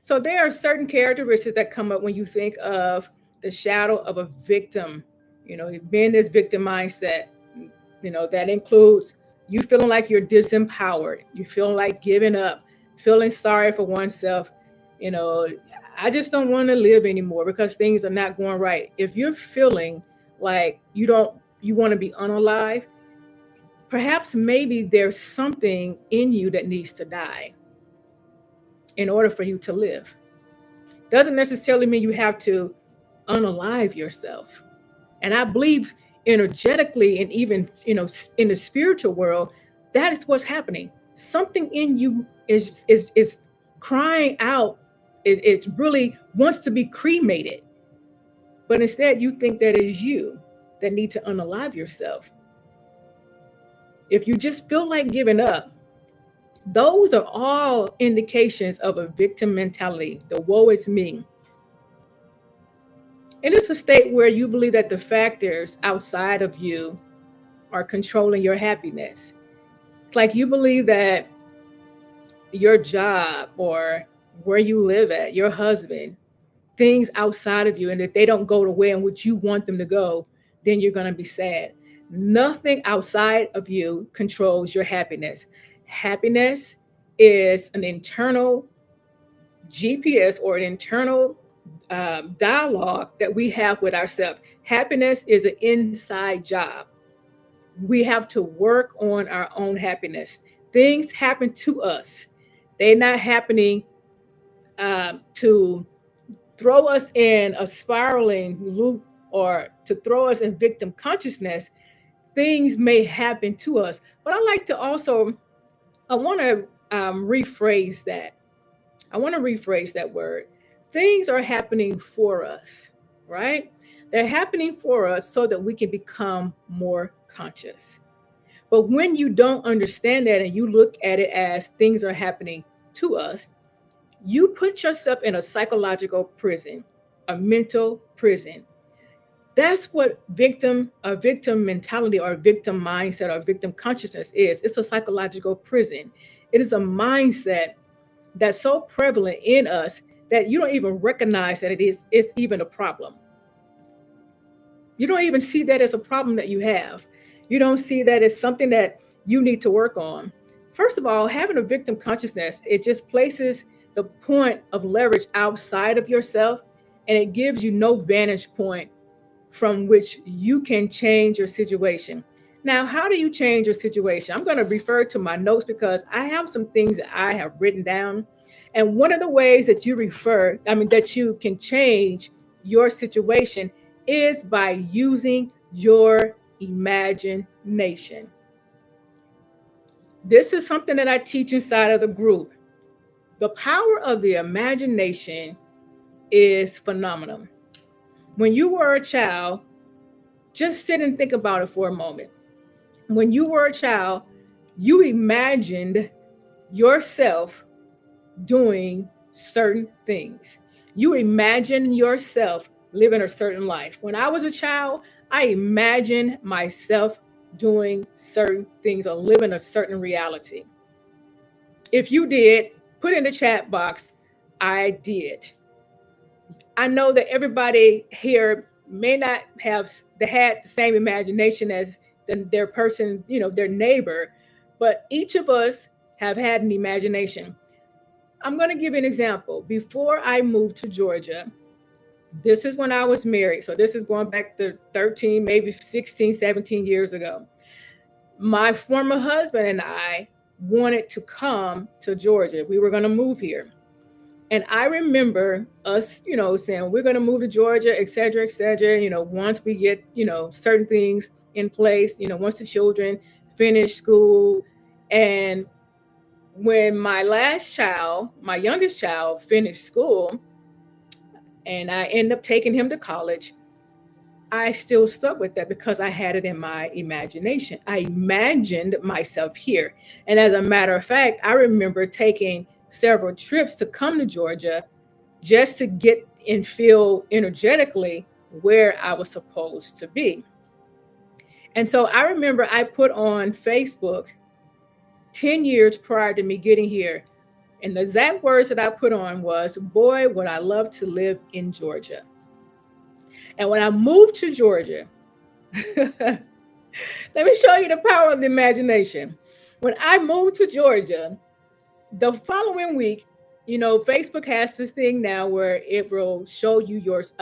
So there are certain characteristics that come up when you think of the shadow of a victim. Being this victim mindset, that includes you feeling like you're disempowered, you feeling like giving up, feeling sorry for oneself. You know, I just don't want to live anymore because things are not going right. If you're feeling like you want to be unalive, perhaps maybe there's something in you that needs to die in order for you to live. Doesn't necessarily mean you have to unalive yourself. And I believe energetically and even in the spiritual world, that is what's happening. Something in you is crying out. It really wants to be cremated, but instead you think that is you that need to unalive yourself. If you just feel like giving up, those are all indications of a victim mentality. The woe is me. And it's a state where you believe that the factors outside of you are controlling your happiness. It's like you believe that your job or where you live at, your husband, things outside of you, and if they don't go the way in which you want them to go, then you're going to be sad. Nothing outside of you controls your happiness. Happiness is an internal GPS or an internal dialogue that we have with ourselves. Happiness is an inside job. We have to work on our own happiness. Things happen to us, they're not happening to throw us in a spiraling loop or to throw us in victim consciousness. Things may happen to us, but I want to rephrase that. I want to rephrase that word. Things are happening for us, right? They're happening for us so that we can become more conscious. But when you don't understand that and you look at it as things are happening to us, you put yourself in a psychological prison, a mental prison. That's what a victim mentality or victim mindset or victim consciousness is. It's a psychological prison. It is a mindset that's so prevalent in us that you don't even recognize that it's even a problem. You don't even see that as a problem that you have. You don't see that as something that you need to work on. First of all, having a victim consciousness, it just places the point of leverage outside of yourself, and it gives you no vantage point from which you can change your situation. Now, how do you change your situation? I'm going to refer to my notes because I have some things that I have written down. And one of the ways that that you can change your situation is by using your imagination. This is something that I teach inside of the group. The power of the imagination is phenomenal. When you were a child, just sit and think about it for a moment. When you were a child, you imagined yourself doing certain things. You imagined yourself living a certain life. When I was a child, I imagined myself doing certain things or living a certain reality. If you did, put in the chat box, I did. I know that everybody here may not have had the same imagination as their person, their neighbor, but each of us have had an imagination. I'm going to give you an example. Before I moved to Georgia, this is when I was married. So this is going back to 13, maybe 16, 17 years ago. My former husband and I wanted to come to Georgia. We were going to move here. And I remember us, saying we're going to move to Georgia, et cetera, once we get, certain things in place, once the children finish school. And when my youngest child finished school, and I ended up taking him to college, I still stuck with that because I had it in my imagination. I imagined myself here. And as a matter of fact, I remember taking several trips to come to Georgia just to get and feel energetically where I was supposed to be. And so I remember I put on Facebook 10 years prior to me getting here, And the exact words that I put on was, boy, would I love to live in Georgia. And when I moved to Georgia, let me show you the power of the imagination. When I moved to Georgia, the following week, Facebook has this thing now where it will show you yours,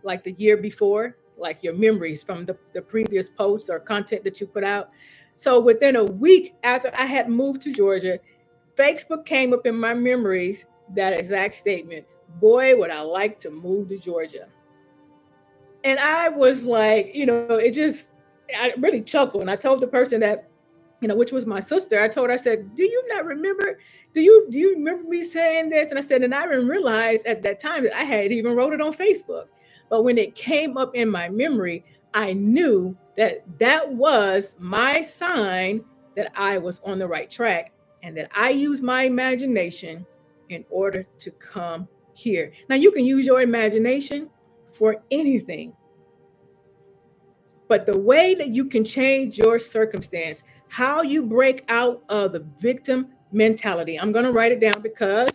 like the year before, like your memories from the previous posts or content that you put out. So within a week after I had moved to Georgia, Facebook came up in my memories, that exact statement. Boy, would I like to move to Georgia. And I was like, I really chuckled. And I told the person that, which was my sister. I told her, I said, do you not remember? Do you remember me saying this? And I said, and I didn't realize at that time that I had even wrote it on Facebook. But when it came up in my memory, I knew that that was my sign that I was on the right track and that I used my imagination in order to come here. Now, you can use your imagination for anything. But the way that you can change your circumstance, how you break out of the victim mentality, I'm going to write it down because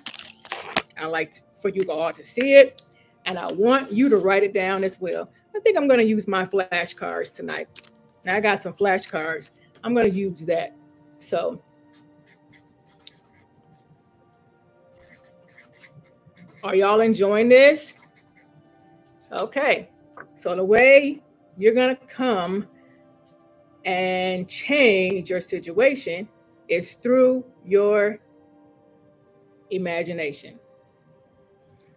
I like for you all to see it. And I want you to write it down as well. I think I'm going to use my flashcards tonight. Now, I got some flashcards. I'm going to use that. So, are y'all enjoying this? Okay. So the way you're going to come and change your situation is through your imagination.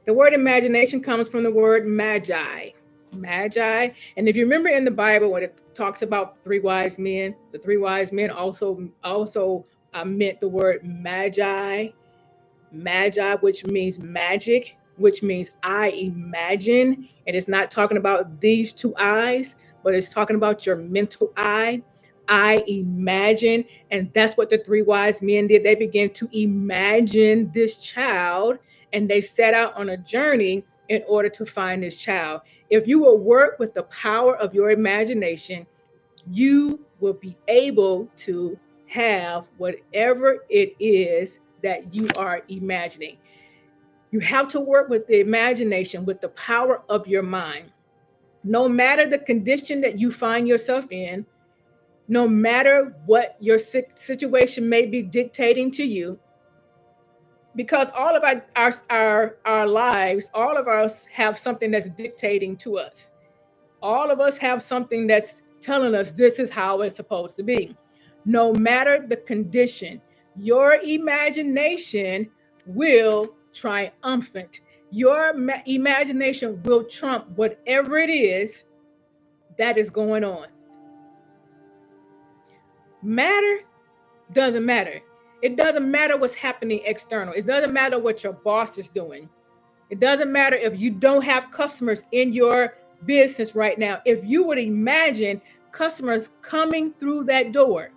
The word imagination comes from the word magi. Magi. And if you remember in the Bible when it talks about three wise men, the three wise men also meant the word magi. Magi, which means magic, which means I imagine. And it's not talking about these two eyes, but it's talking about your mental eye. I imagine. And that's what the three wise men did. They began to imagine this child and they set out on a journey in order to find this child. If you will work with the power of your imagination, you will be able to have whatever it is that you are imagining. You have to work with the imagination, with the power of your mind. No matter the condition that you find yourself in, no matter what your situation may be dictating to you, because all of our lives, all of us have something that's dictating to us. All of us have something that's telling us this is how it's supposed to be. No matter the condition, your imagination will triumphant. Your imagination will trump whatever it is that is going on. Matter doesn't matter. It doesn't matter what's happening external. It doesn't matter what your boss is doing. It doesn't matter if you don't have customers in your business right now. If you would imagine customers coming through that door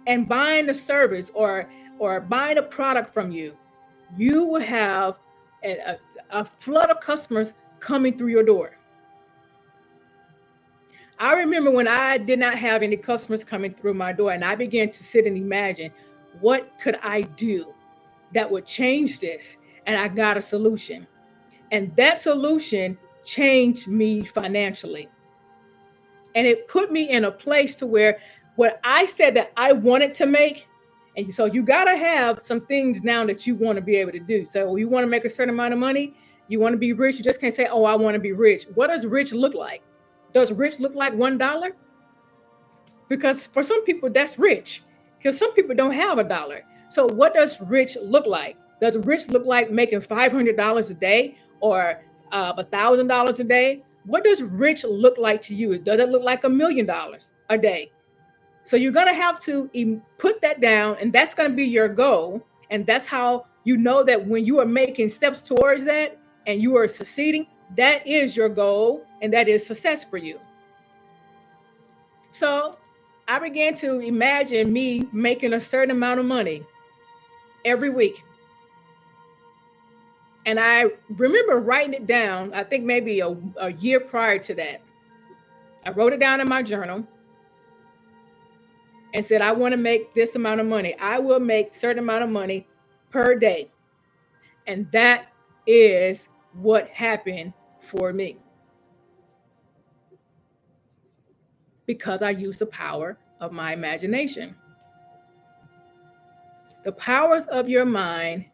and buying a service or buying a product from you, you will have a flood of customers coming through your door. I remember when I did not have any customers coming through my door and I began to sit and imagine, what could I do that would change this? And I got a solution. And that solution changed me financially. And it put me in a place to where what I said that I wanted to make, and so you got to have some things now that you want to be able to do. So you want to make a certain amount of money, you want to be rich, you just can't say, oh, I want to be rich. What does rich look like? Does rich look like $1? Because for some people, that's rich. Because some people don't have $1. So what does rich look like? Does rich look like making $500 a day or $1,000 a day? What does rich look like to you? Does it look like $1 million a day? So you're going to have to put that down, and that's going to be your goal. And that's how you know that when you are making steps towards that and you are succeeding, that is your goal, and that is success for you. So I began to imagine me making a certain amount of money every week. And I remember writing it down, I think maybe a year prior to that. I wrote it down in my journal. and said, I want to make this amount of money. I will make certain amount of money per day. And that is what happened for me. Because I used the power of my imagination. The powers of your mind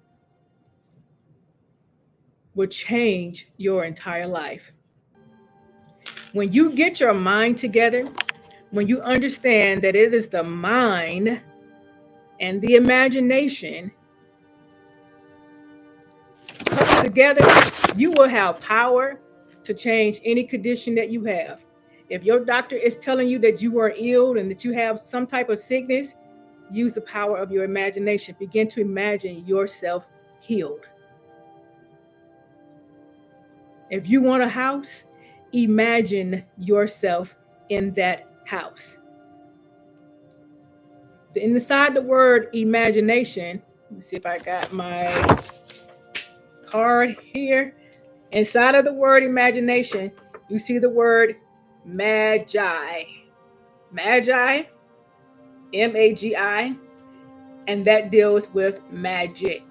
will change your entire life. When you get your mind together, when you understand that it is the mind and the imagination come together, you will have power to change any condition that you have. If your doctor is telling you that you are ill and that you have some type of sickness, use the power of your imagination. Begin to imagine yourself healed. If you want a house, imagine yourself in that house. Inside the word imagination, let me see if I got my card here. Inside of the word imagination, you see the word magi. Magi, M-A-G-I, and that deals with magic.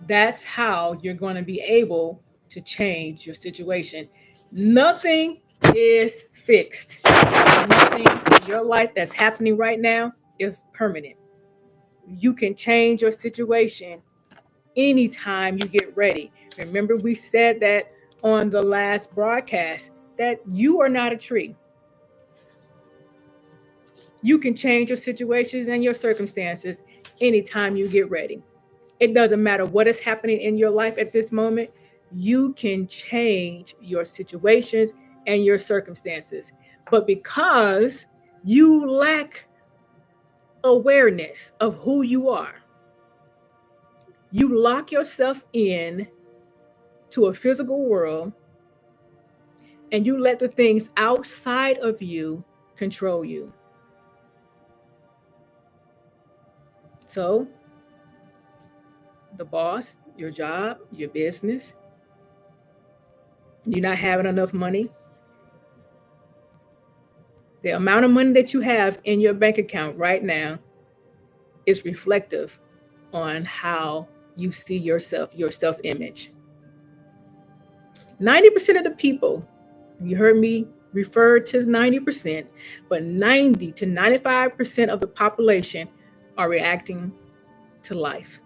That's how you're going to be able to change your situation. Nothing is fixed. Nothing in your life that's happening right now is permanent. You can change your situation anytime you get ready. Remember, we said that on the last broadcast that you are not a tree. You can change your situations and your circumstances anytime you get ready. It doesn't matter what is happening in your life at this moment. You can change your situations and your circumstances. But because you lack awareness of who you are, you lock yourself in to a physical world and you let the things outside of you control you. So, the boss, your job, your business, you're not having enough money. The amount of money that you have in your bank account right now is reflective on how you see yourself, your self-image. 90% of the people, you heard me refer to 90%, but 90 to 95% of the population are reacting to life.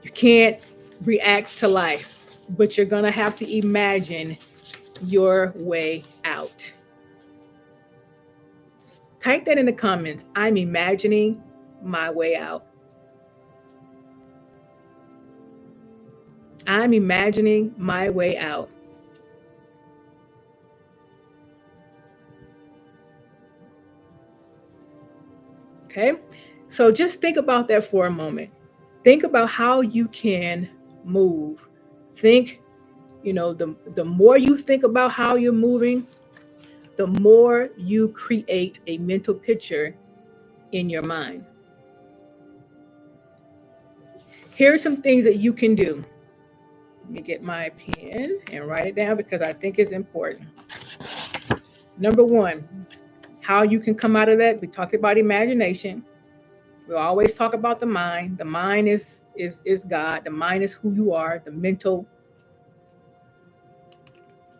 You can't react to life, but you're going to have to imagine your way out. Type that in the comments. I'm imagining my way out. I'm imagining my way out. Okay, so just think about that for a moment. Think about how you can move. Think, the more you think about how you're moving, the more you create a mental picture in your mind. Here are some things that you can do. Let me get my pen and write it down because I think it's important. Number one, how you can come out of that. We talked about imagination. We always talk about the mind. The mind is God. The mind is who you are. The mental,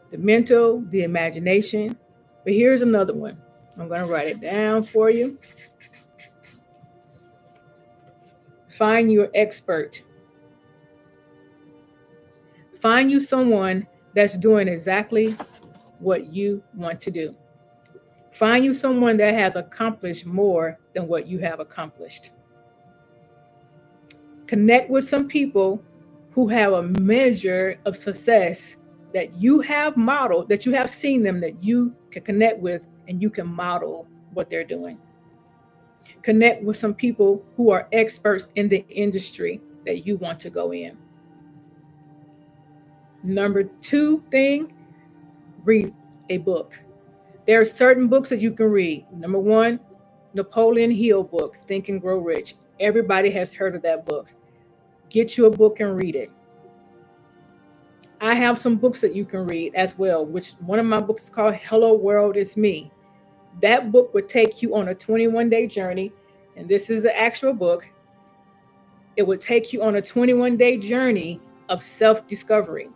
the imagination. But here's another one. I'm going to write it down for you. Find your expert. Find you someone that's doing exactly what you want to do. Find you someone that has accomplished more than what you have accomplished. Connect with some people who have a measure of success that you have modeled, that you have seen them, that you can connect with and you can model what they're doing. Connect with some people who are experts in the industry that you want to go in. Number two thing, read a book. There are certain books that you can read. Number one, Napoleon Hill book, Think and Grow Rich. Everybody has heard of that book. Get you a book and read it. I have some books that you can read as well, which one of my books is called Hello World Is Me. That book would take you on a 21-day journey. And this is the actual book. It would take you on a 21-day journey of self-discovery.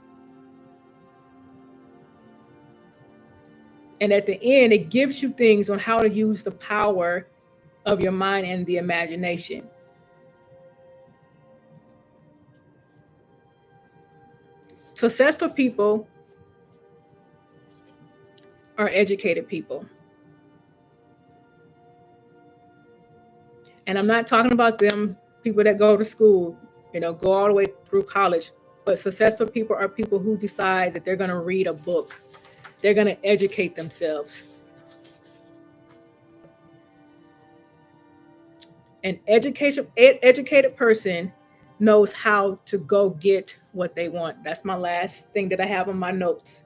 And at the end, it gives you things on how to use the power of your mind and the imagination. Successful people are educated people. And I'm not talking about them people that go to school, go all the way through college. But successful people are people who decide that they're going to read a book. They're going to educate themselves. An educated person knows how to go get what they want. That's my last thing that I have on my notes.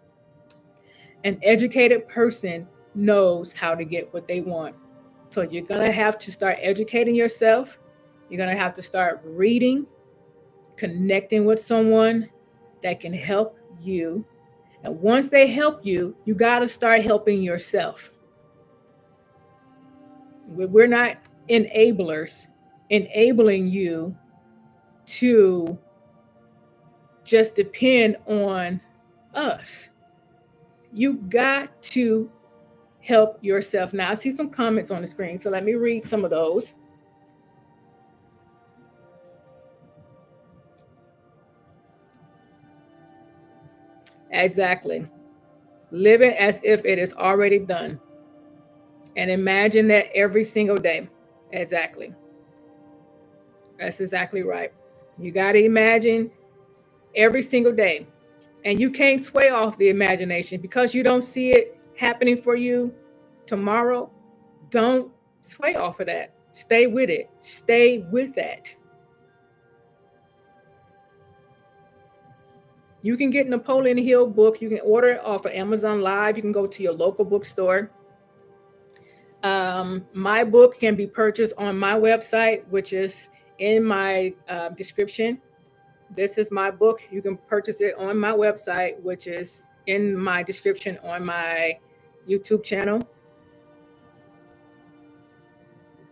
An educated person knows how to get what they want. So you're going to have to start educating yourself. You're going to have to start reading, connecting with someone that can help you. And once they help you, you got to start helping yourself. We're not enablers, enabling you to just depend on us. You got to help yourself. Now, I see some comments on the screen, so let me read some of those. Exactly. Living as if it is already done. And imagine that every single day. Exactly. That's exactly right. You got to imagine every single day. And you can't sway off the imagination because you don't see it happening for you tomorrow. Don't sway off of that. Stay with it. Stay with that. You can get Napoleon Hill book. You can order it off of Amazon Live. You can go to your local bookstore. My book can be purchased on my website, which is in my description. This is my book. You can purchase it on my website, which is in my description on my YouTube channel.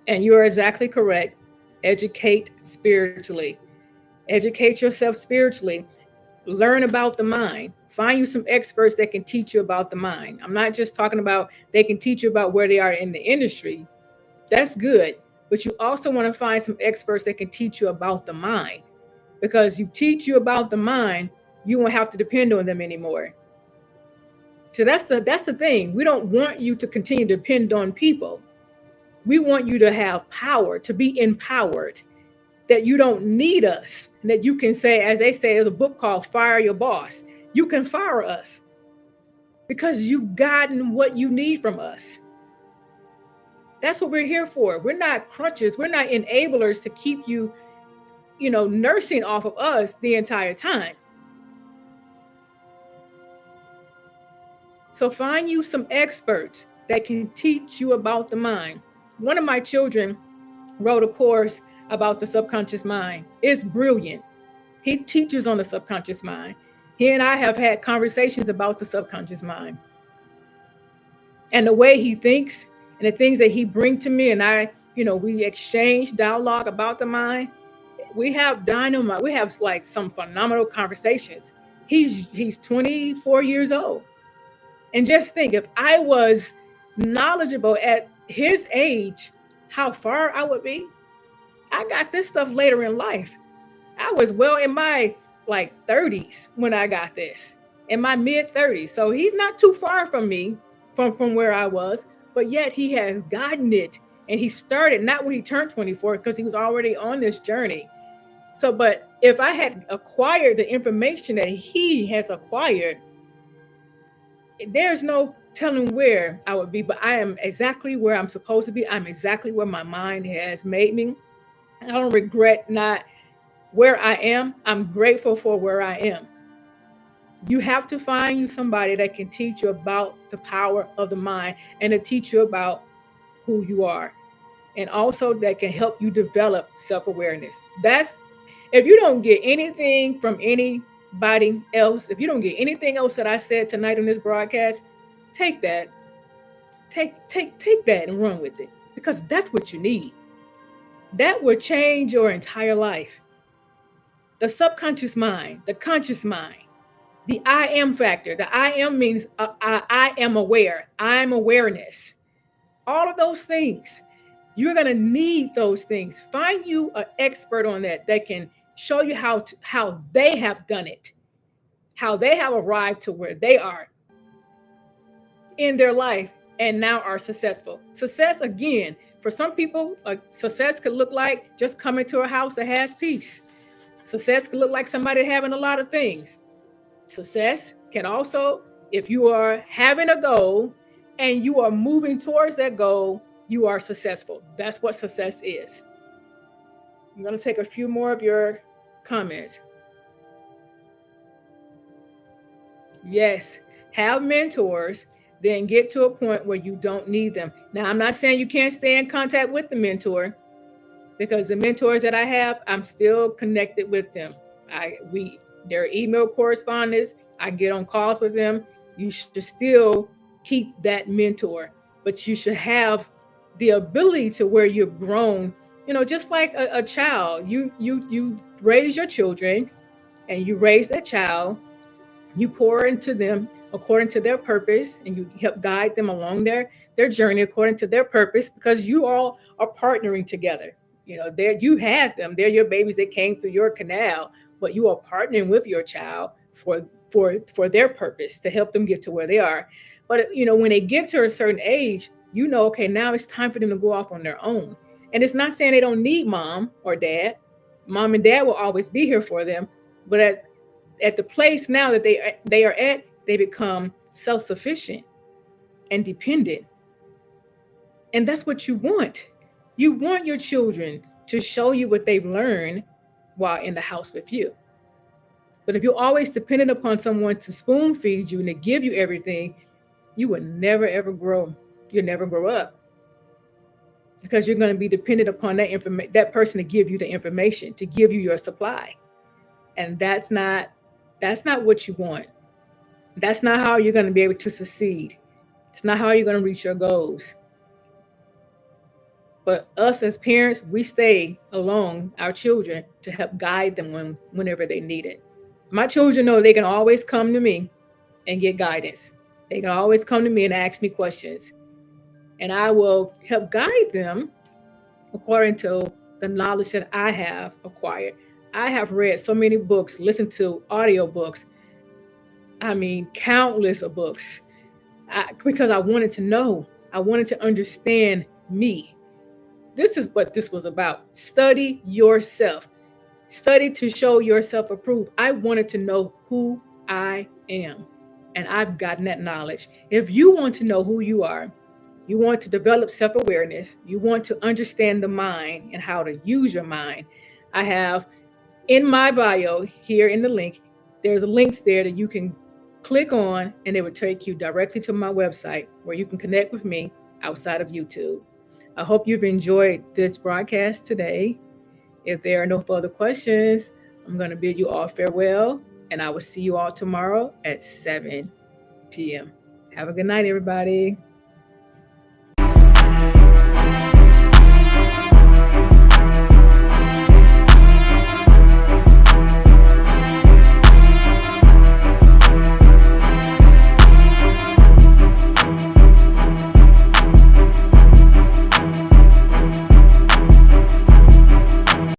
And you are exactly correct. Educate spiritually. Educate yourself spiritually. Learn about the mind. Find you some experts that can teach you about the mind. I'm not just talking about they can teach you about where they are in the industry. That's good. But you also want to find some experts that can teach you about the mind. Because you teach you about the mind, you won't have to depend on them anymore. So that's the thing. We don't want you to continue to depend on people. We want you to have power, to be empowered, that you don't need us, and that you can say, as they say, there's a book called Fire Your Boss. You can fire us because you've gotten what you need from us. That's what we're here for. We're not crutches. We're not enablers to keep you, nursing off of us the entire time. So find you some experts that can teach you about the mind. One of my children wrote a course about the subconscious mind. It's brilliant. He teaches on the subconscious mind. He and I have had conversations about the subconscious mind. And the way he thinks and the things that he brings to me, and we exchange dialogue about the mind. We have dynamite. We have like some phenomenal conversations. He's 24 years old. And just think, if I was knowledgeable at his age, how far I would be. I got this stuff later in life. I was well in my 30s when I got this, in my mid 30s. So he's not too far from me, from where I was, but yet he has gotten it. And he started not when he turned 24, because he was already on this journey. So, but if I had acquired the information that he has acquired, there's no telling where I would be, but I am exactly where I'm supposed to be. I'm exactly where my mind has made me. I don't regret not where I am. I'm grateful for where I am. You have to find you somebody that can teach you about the power of the mind and to teach you about who you are. And also that can help you develop self-awareness. That's, if you don't get anything from any else, if you don't get anything else that I said tonight on this broadcast, take that, take that and run with it, because that's what you need. That will change your entire life. The subconscious mind, the conscious mind, the I am factor. The I am means I am aware. I'm awareness. All of those things. You're gonna need those things. Find you an expert on that can show you how they have done it, how they have arrived to where they are in their life and now are successful. Success, again, for some people, success could look like just coming to a house that has peace. Success could look like somebody having a lot of things. Success can also, if you are having a goal and you are moving towards that goal, you are successful. That's what success is. I'm going to take a few more of your comments. Yes, have mentors, then get to a point where you don't need them. Now, I'm not saying you can't stay in contact with the mentor, because the mentors that I have, I'm still connected with them. Their email correspondence, I get on calls with them. You should still keep that mentor, but you should have the ability to where you're grown. Just like a child, you raise your children, and you raise that child. You pour into them according to their purpose, and you help guide them along their journey according to their purpose, because you all are partnering together. You had them. They're your babies that came through your canal, but you are partnering with your child for their purpose, to help them get to where they are. But when they get to a certain age, okay, now it's time for them to go off on their own. And it's not saying they don't need mom or dad. Mom and dad will always be here for them, but at the place now that they are at, they become self-sufficient and dependent. And that's what you want. You want your children to show you what they've learned while in the house with you. But if you're always dependent upon someone to spoon feed you and to give you everything, you will never, ever grow. You'll never grow up, because you're going to be dependent upon that person to give you the information, to give you your supply. And that's not what you want. That's not how you're going to be able to succeed. It's not how you're going to reach your goals. But us as parents, we stay along our children to help guide them whenever they need it. My children know they can always come to me and get guidance. They can always come to me and ask me questions. And I will help guide them according to the knowledge that I have acquired. I have read so many books, listened to audio books. I mean, countless of books, because I wanted to know. I wanted to understand me. This is what this was about. Study yourself. Study to show yourself approved. I wanted to know who I am, and I've gotten that knowledge. If you want to know who you are, you want to develop self-awareness, you want to understand the mind and how to use your mind, I have in my bio here in the link, there's links there that you can click on, and it will take you directly to my website where you can connect with me outside of YouTube. I hope you've enjoyed this broadcast today. If there are no further questions, I'm going to bid you all farewell, and I will see you all tomorrow at 7 p.m. Have a good night, everybody.